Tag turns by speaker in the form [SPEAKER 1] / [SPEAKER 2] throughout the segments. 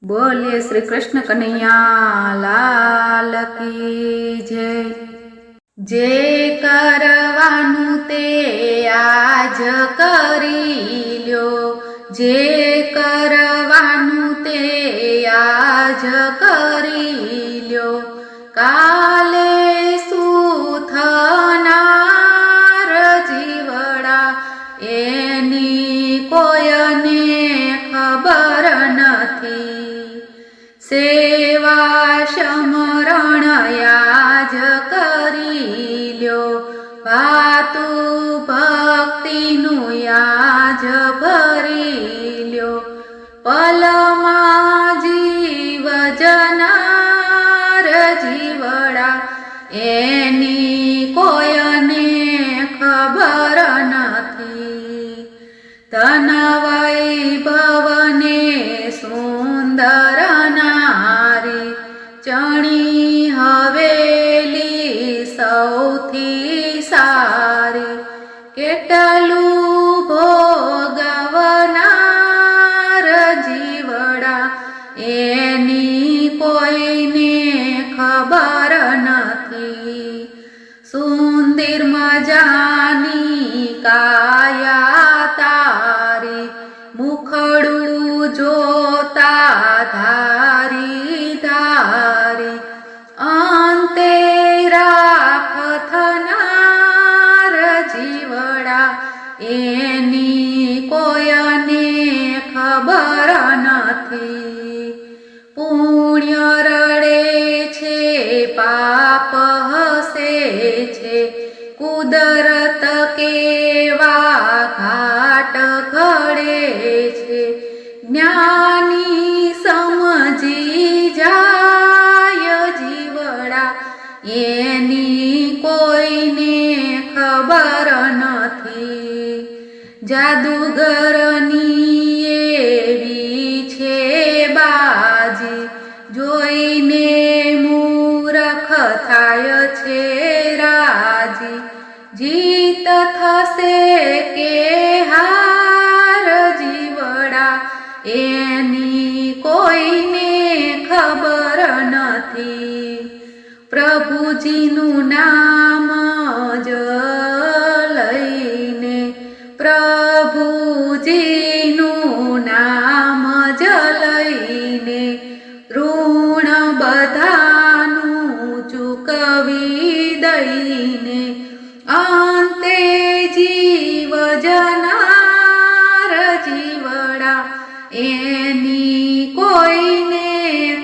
[SPEAKER 1] बोलिए श्री कृष्ण कन्हैया लाल की जय। जे करवानुं ते आज करी ल्यो, जे करवानुं ते आज करी ल्यो, काले शुं थनार जीवड़ा एनी कोयने खबर नथी। सेवा समरण याज करी ल्यो, भातु भक्तिनुं याज भरी ल्यो, पलमा जीव जनार जीवड़ा एनी कोयने खबर नथी। धन वैभवने सुंदर नारी, चणी हवेली सौथी सारी, केटलुं भोगवनार जीवड़ा एनी कोईने खबर नथी। सुंदर मजानी काया तारी, मुखड़ू जोता धारी धारी, अंते राख थनार जीवड़ा एनी कोयने खबर नथी। पुण्य रड़े छे पाप हसे छे, कुदरत केवा घाट घड़े छे, ज्ञानी समझी जाय जीवड़ा एनी कोईने खबर नथी। जादूगरनी एवी छे बाजी, जोईने मूरख थाय छे राजी, जीत थशे के हार जीवड़ा एनी कोईने खबर नथी। प्रभुजीनुं नाम ज लईने, प्रभुजीनुं नाम ज लईने, ऋण बधानुं चूकवी दईने, अंते जीव जनार जीवड़ा एनी कोईने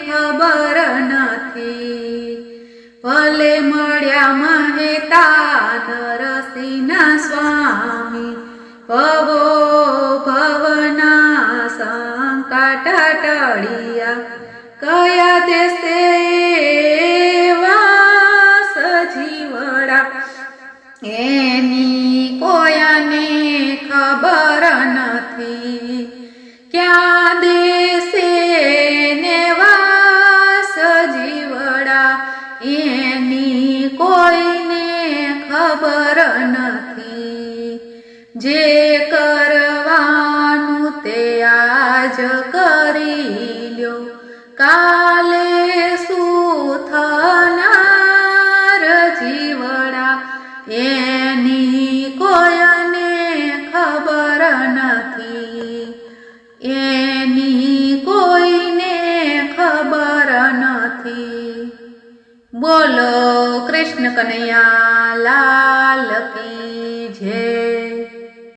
[SPEAKER 1] खबर नथी। भले मळ्या महेता नरसिंह स्वामी, भवो भवना संकट टळिया, कया देशे वास जीवड़ा एनी कोयने खबर नथी। क्या देशे ने वास जीवड़ा एनी कोईने खबर नथी। जे करवानुं ते आज करी ल्यो, काले शुं थनार जीवड़ा एनी कोयने खबर नथी। एनी कोईने खबर नथी। बोलो कृष्ण कन्हैया लाल की।